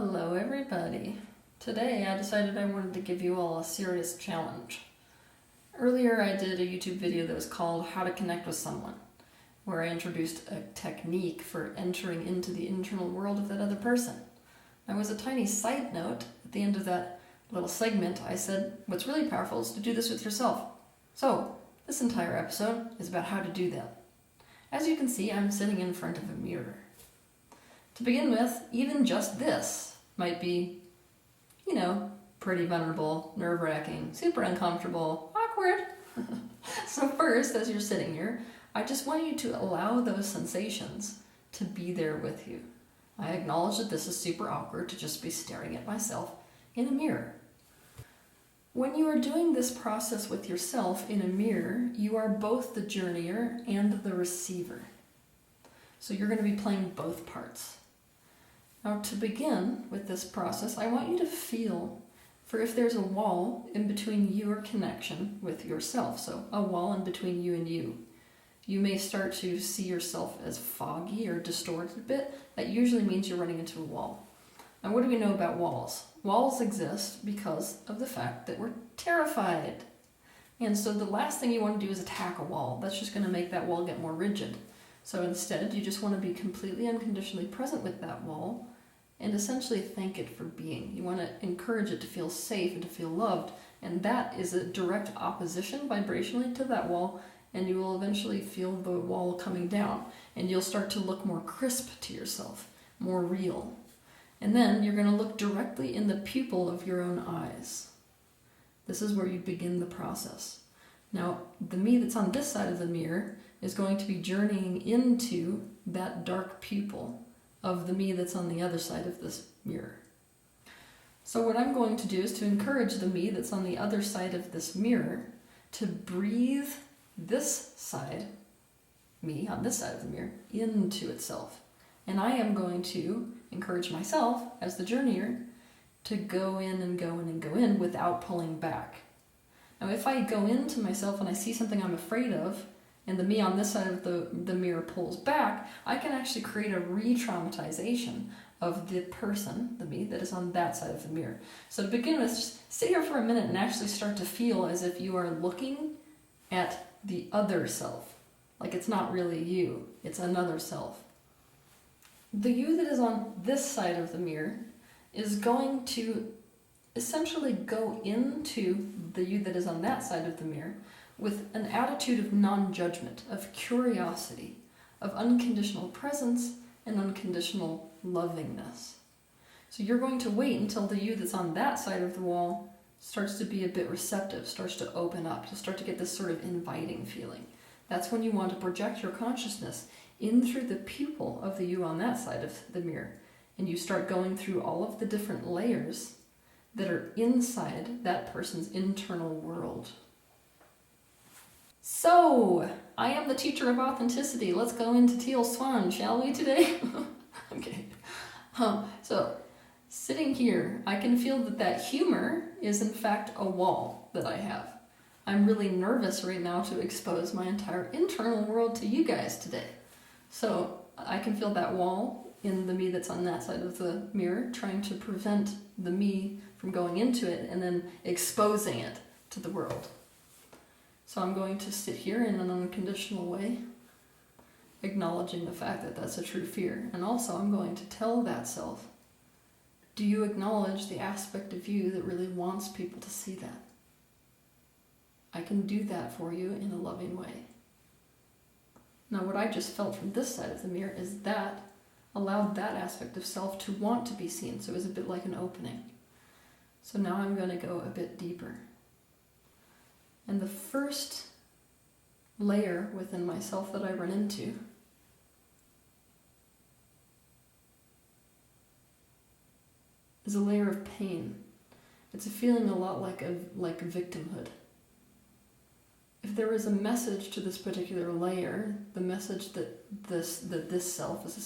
Hello everybody. Today I decided I wanted to give you all a serious challenge. Earlier I did a YouTube video that was called How to Connect with Someone, where I introduced a technique for entering into the internal world of that other person. There was a tiny side note at the end of that little segment. I said, what's really powerful is to do this with yourself. So this entire episode is about how to do that. As you can see, I'm sitting in front of a mirror. To begin with, even just this might be, pretty vulnerable, nerve-wracking, super uncomfortable, awkward. So first, as you're sitting here, I just want you to allow those sensations to be there with you. I acknowledge that this is super awkward to just be staring at myself in a mirror. When you are doing this process with yourself in a mirror, you are both the journeyer and the receiver. So you're going to be playing both parts. Now, to begin with this process, I want you to feel for if there's a wall in between your connection with yourself. So a wall in between you and you. You may start to see yourself as foggy or distorted a bit. That usually means you're running into a wall. Now, what do we know about walls? Walls exist because of the fact that we're terrified. And so the last thing you want to do is attack a wall. That's just going to make that wall get more rigid. So instead, you just want to be completely unconditionally present with that wall and essentially thank it for being. You want to encourage it to feel safe and to feel loved, and that is a direct opposition vibrationally to that wall, and you will eventually feel the wall coming down, and you'll start to look more crisp to yourself, more real. And then you're going to look directly in the pupil of your own eyes. This is where you begin the process. Now, the me that's on this side of the mirror is going to be journeying into that dark pupil of the me that's on the other side of this mirror. So what I'm going to do is to encourage the me that's on the other side of this mirror to breathe this side, me on this side of the mirror, into itself. And I am going to encourage myself as the journeyer to go in and go in and go in without pulling back. Now, if I go into myself and I see something I'm afraid of, and the me on this side of the mirror pulls back, I can actually create a re-traumatization of the person, the me, that is on that side of the mirror. So to begin with, just sit here for a minute and actually start to feel as if you are looking at the other self. Like it's not really you, it's another self. The you that is on this side of the mirror is going to essentially go into the you that is on that side of the mirror with an attitude of non-judgment, of curiosity, of unconditional presence and unconditional lovingness. So you're going to wait until the you that's on that side of the wall starts to be a bit receptive, starts to open up, to start to get this sort of inviting feeling. That's when you want to project your consciousness in through the pupil of the you on that side of the mirror. And you start going through all of the different layers that are inside that person's internal world. So, I am the teacher of authenticity. Let's go into Teal Swan, shall we, today? Okay. So, sitting here, I can feel that humor is in fact a wall that I have. I'm really nervous right now to expose my entire internal world to you guys today. So, I can feel that wall in the me that's on that side of the mirror, trying to prevent the me from going into it and then exposing it to the world. So I'm going to sit here in an unconditional way, acknowledging the fact that that's a true fear. And also I'm going to tell that self, do you acknowledge the aspect of you that really wants people to see that? I can do that for you in a loving way. Now what I just felt from this side of the mirror is that allowed that aspect of self to want to be seen. So it was a bit like an opening. So now I'm going to go a bit deeper. And the first layer within myself that I run into is a layer of pain. It's a feeling a lot like victimhood. If there is a message to this particular layer, the message that this self is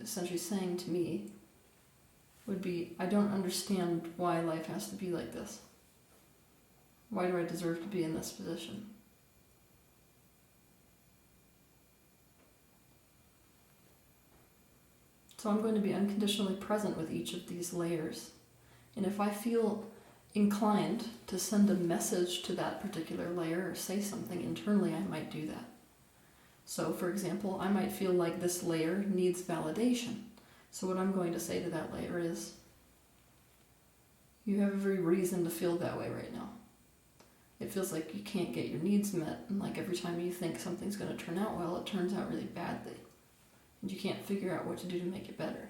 essentially saying to me would be, I don't understand why life has to be like this. Why do I deserve to be in this position? So I'm going to be unconditionally present with each of these layers. And if I feel inclined to send a message to that particular layer or say something internally, I might do that. So for example, I might feel like this layer needs validation. So what I'm going to say to that layer is, you have every reason to feel that way right now. It feels like you can't get your needs met, and like every time you think something's going to turn out well, it turns out really badly. And you can't figure out what to do to make it better.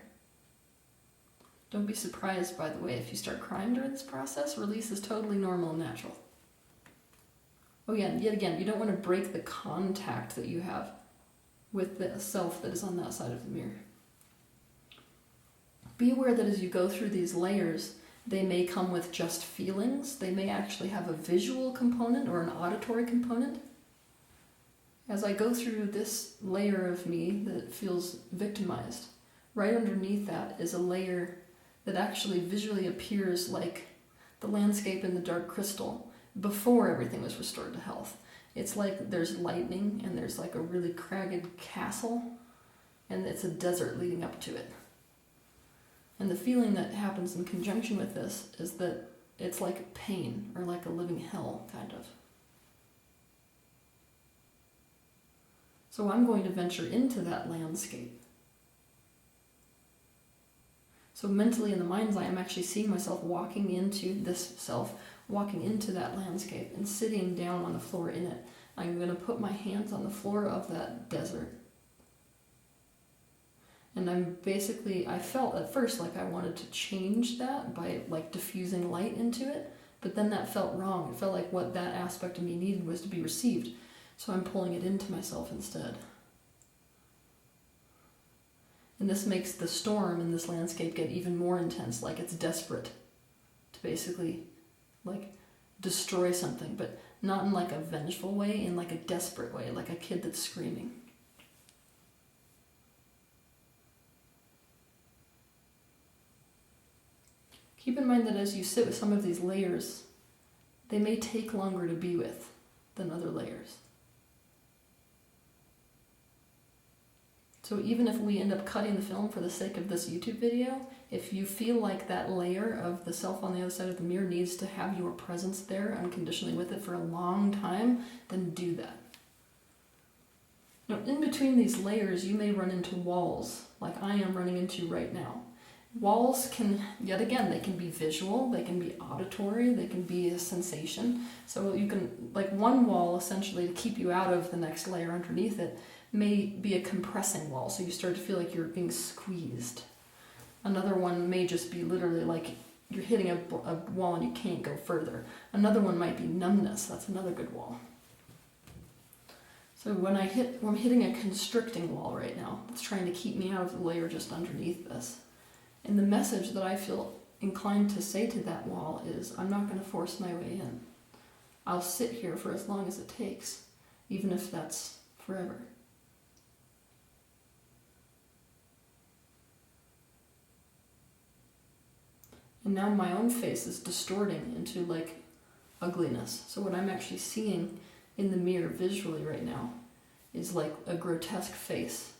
Don't be surprised, by the way, if you start crying during this process. Release is totally normal and natural. Oh yeah, and yet again, you don't want to break the contact that you have with the self that is on that side of the mirror. Be aware that as you go through these layers, they may come with just feelings. They may actually have a visual component or an auditory component. As I go through this layer of me that feels victimized, right underneath that is a layer that actually visually appears like the landscape in the dark crystal before everything was restored to health. It's like there's lightning and there's like a really cragged castle and it's a desert leading up to it. And the feeling that happens in conjunction with this is that it's like pain or like a living hell, kind of. So I'm going to venture into that landscape. So mentally in the mind's eye, I'm actually seeing myself walking into this self, walking into that landscape and sitting down on the floor in it. I'm going to put my hands on the floor of that desert. And I felt at first like I wanted to change that by like diffusing light into it, but then that felt wrong. It felt like what that aspect of me needed was to be received. So I'm pulling it into myself instead. And this makes the storm in this landscape get even more intense, like it's desperate to basically like destroy something, but not in like a vengeful way, in like a desperate way, like a kid that's screaming. Keep in mind that as you sit with some of these layers, they may take longer to be with than other layers. So even if we end up cutting the film for the sake of this YouTube video, if you feel like that layer of the self on the other side of the mirror needs to have your presence there unconditionally with it for a long time, then do that. Now, in between these layers, you may run into walls, like I am running into right now. Walls can, yet again, they can be visual, they can be auditory, they can be a sensation. So you can, like one wall essentially to keep you out of the next layer underneath it may be a compressing wall, so you start to feel like you're being squeezed. Another one may just be literally like you're hitting a wall and you can't go further. Another one might be numbness, that's another good wall. So when I'm hitting a constricting wall right now, that's trying to keep me out of the layer just underneath this. And the message that I feel inclined to say to that wall is, I'm not going to force my way in. I'll sit here for as long as it takes, even if that's forever. And now my own face is distorting into like ugliness. So what I'm actually seeing in the mirror visually right now is like a grotesque face.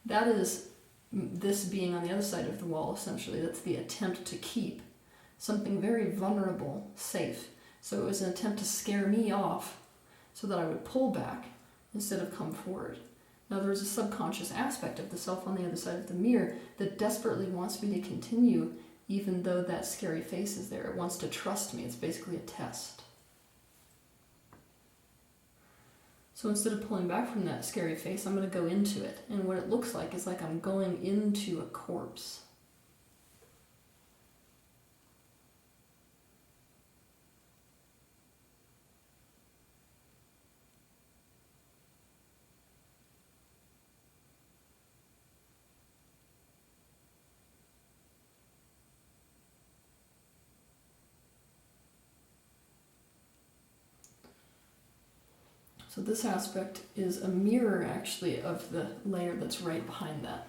That is this being on the other side of the wall, essentially. That's the attempt to keep something very vulnerable safe. So it was an attempt to scare me off so that I would pull back instead of come forward. Now there's a subconscious aspect of the self on the other side of the mirror that desperately wants me to continue even though that scary face is there. It wants to trust me. It's basically a test. So instead of pulling back from that scary face, I'm going to go into it. And what it looks like is like I'm going into a corpse. So this aspect is a mirror, actually, of the layer that's right behind that.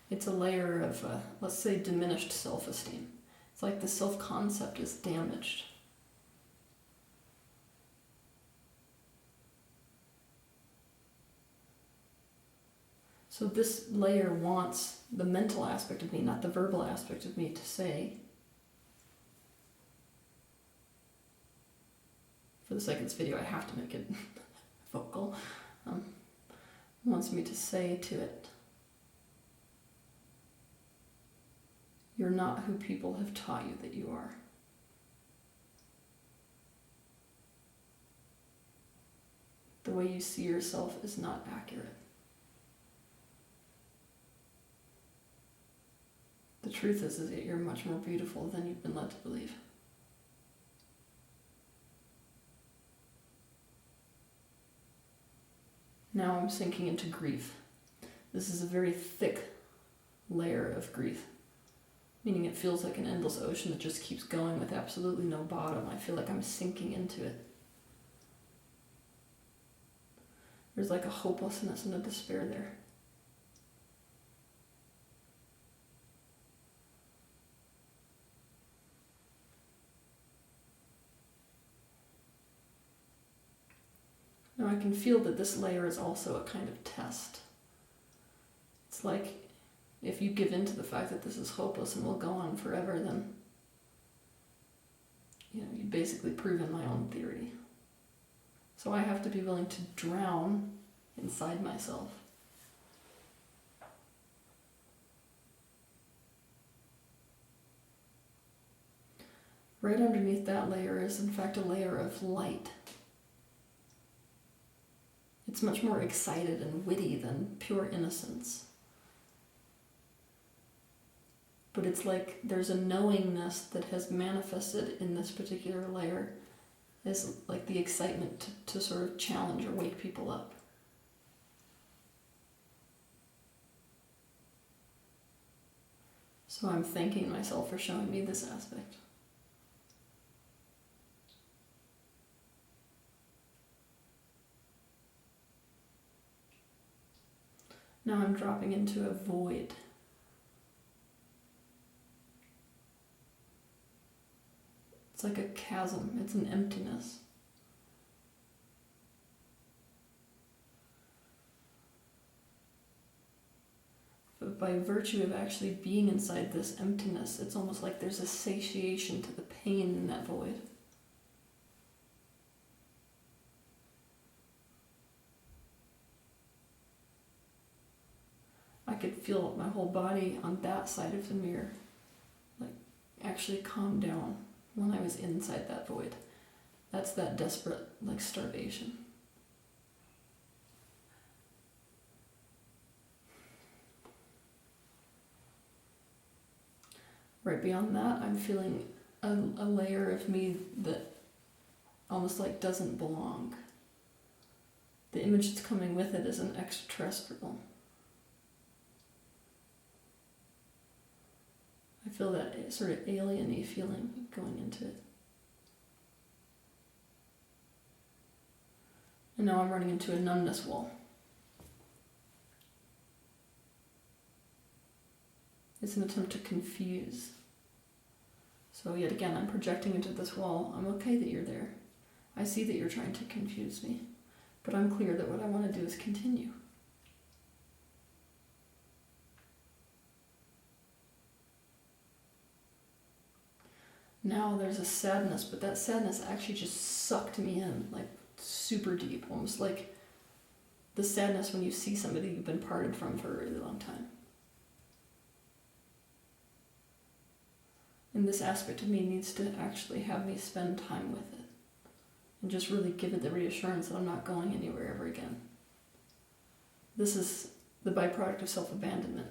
It's a layer of, let's say, diminished self-esteem. It's like the self-concept is damaged. So So this layer wants the mental aspect of me, not the verbal aspect of me, to say, for the sake of this video, I have to make it vocal, wants me to say to it, you're not who people have taught you that you are. The way you see yourself is not accurate. The truth is that you're much more beautiful than you've been led to believe. Now I'm sinking into grief. This is a very thick layer of grief, meaning it feels like an endless ocean that just keeps going with absolutely no bottom. I feel like I'm sinking into it. There's like a hopelessness and a despair there. Now I can feel that this layer is also a kind of test. It's like if you give in to the fact that this is hopeless and will go on forever, then you've basically proven my own theory. So I have to be willing to drown inside myself. Right underneath that layer is in fact a layer of light. It's much more excited and witty than pure innocence. But it's like there's a knowingness that has manifested in this particular layer as like the excitement to sort of challenge or wake people up. So I'm thanking myself for showing me this aspect. Now I'm dropping into a void. It's like a chasm, it's an emptiness. But by virtue of actually being inside this emptiness, it's almost like there's a satiation to the pain in that void. I could feel my whole body on that side of the mirror, like actually calm down when I was inside that void. That's that desperate, like starvation. Right beyond that, I'm feeling a layer of me that almost like doesn't belong. The image that's coming with it is an extraterrestrial. I feel that sort of alien-y feeling going into it. And now I'm running into a numbness wall. It's an attempt to confuse. So yet again, I'm projecting into this wall. I'm okay that you're there. I see that you're trying to confuse me. But I'm clear that what I want to do is continue. Now there's a sadness, but that sadness actually just sucked me in, like super deep, almost like the sadness when you see somebody you've been parted from for a really long time. And this aspect of me needs to actually have me spend time with it and just really give it the reassurance that I'm not going anywhere ever again. This is the byproduct of self-abandonment.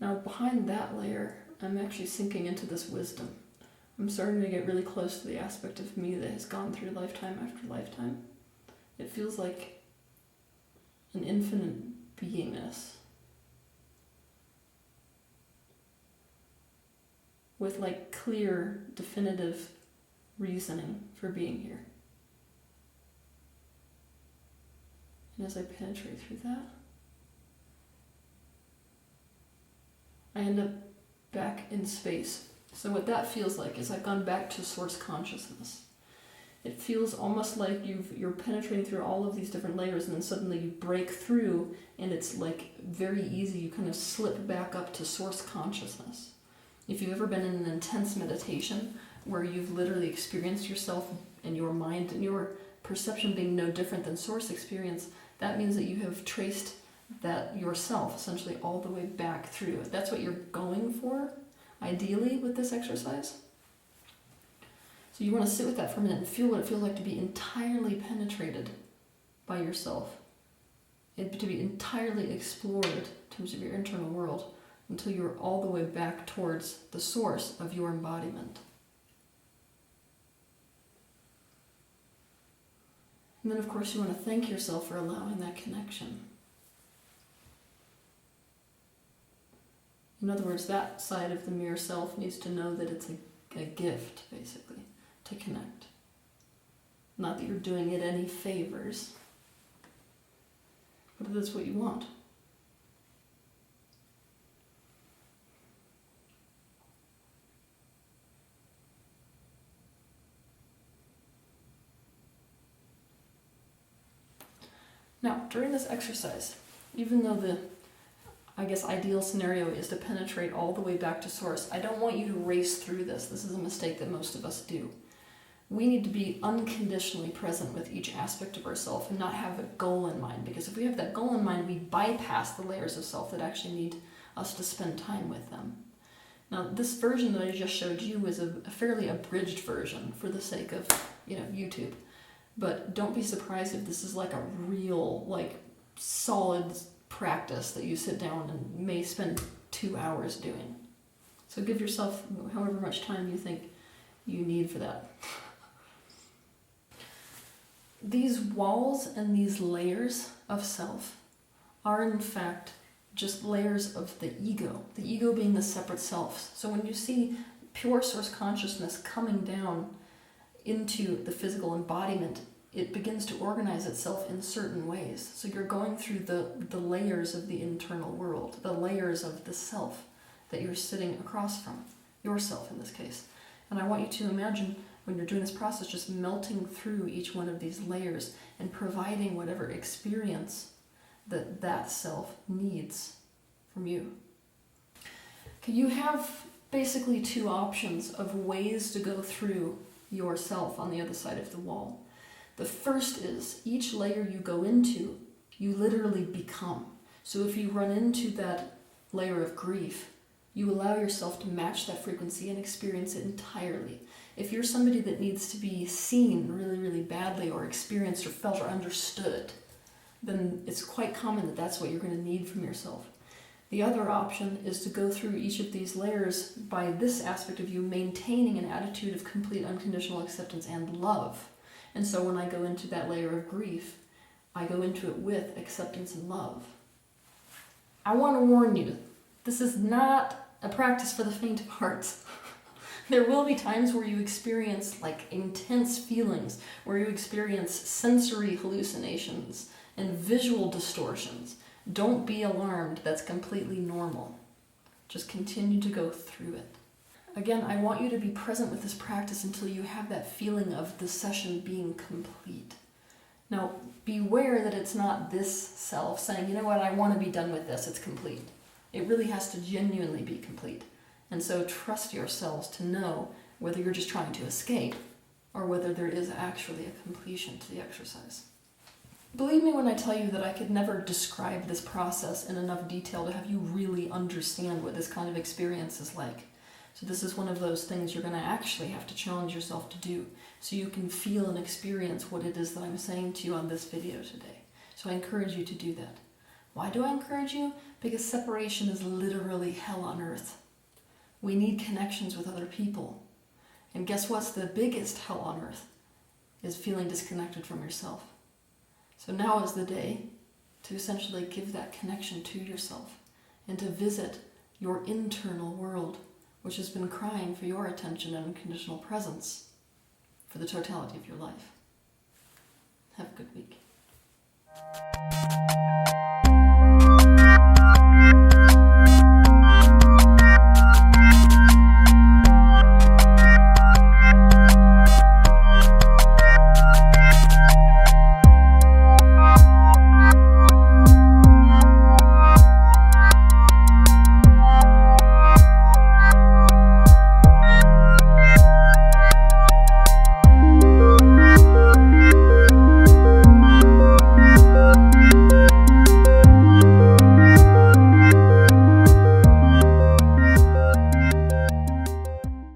Now behind that layer, I'm actually sinking into this wisdom. I'm starting to get really close to the aspect of me that has gone through lifetime after lifetime. It feels like an infinite beingness with like clear, definitive reasoning for being here. And as I penetrate through that, I end up back in space. So what that feels like is I've gone back to source consciousness. It feels almost like you're penetrating through all of these different layers, and then suddenly you break through, and it's like very easy. You kind of slip back up to source consciousness. If you've ever been in an intense meditation where you've literally experienced yourself and your mind and your perception being no different than source experience, that means that you have traced that yourself essentially all the way back through. That's what you're going for, ideally, with this exercise. So you want to sit with that for a minute and feel what it feels like to be entirely penetrated by yourself, and to be entirely explored in terms of your internal world until you're all the way back towards the source of your embodiment. And then, of course, you want to thank yourself for allowing that connection. In other words, that side of the mirror self needs to know that it's a gift, basically, to connect. Not that you're doing it any favors, but it is what you want. Now, during this exercise, even though the ideal scenario is to penetrate all the way back to source, I don't want you to race through this. This is a mistake that most of us do. We need to be unconditionally present with each aspect of ourself and not have a goal in mind, because if we have that goal in mind, we bypass the layers of self that actually need us to spend time with them. Now, this version that I just showed you is a fairly abridged version for the sake of, YouTube. But don't be surprised if this is like a real, solid practice that you sit down and may spend 2 hours doing. So give yourself however much time you think you need for that. These walls and these layers of self are in fact just layers of the ego being the separate self. So when you see pure source consciousness coming down into the physical embodiment, it begins to organize itself in certain ways. So you're going through the layers of the internal world, the layers of the self that you're sitting across from, yourself in this case. And I want you to imagine when you're doing this process just melting through each one of these layers and providing whatever experience that self needs from you. Okay, you have basically 2 options of ways to go through yourself on the other side of the wall. The first is, each layer you go into, you literally become. So if you run into that layer of grief, you allow yourself to match that frequency and experience it entirely. If you're somebody that needs to be seen really, really badly, or experienced or felt or understood, then it's quite common that that's what you're going to need from yourself. The other option is to go through each of these layers by this aspect of you maintaining an attitude of complete unconditional acceptance and love. And so when I go into that layer of grief, I go into it with acceptance and love. I want to warn you, this is not a practice for the faint of heart. There will be times where you experience intense feelings, where you experience sensory hallucinations and visual distortions. Don't be alarmed, that's completely normal. Just continue to go through it. Again, I want you to be present with this practice until you have that feeling of the session being complete. Now, beware that it's not this self saying, you know what, I want to be done with this, it's complete. It really has to genuinely be complete. And so trust yourselves to know whether you're just trying to escape or whether there is actually a completion to the exercise. Believe me when I tell you that I could never describe this process in enough detail to have you really understand what this kind of experience is like. So this is one of those things you're going to actually have to challenge yourself to do so you can feel and experience what it is that I'm saying to you on this video today. So I encourage you to do that. Why do I encourage you? Because separation is literally hell on earth. We need connections with other people. And guess what's the biggest hell on earth? Is feeling disconnected from yourself. So now is the day to essentially give that connection to yourself and to visit your internal world, which has been crying for your attention and unconditional presence for the totality of your life. Have a good week.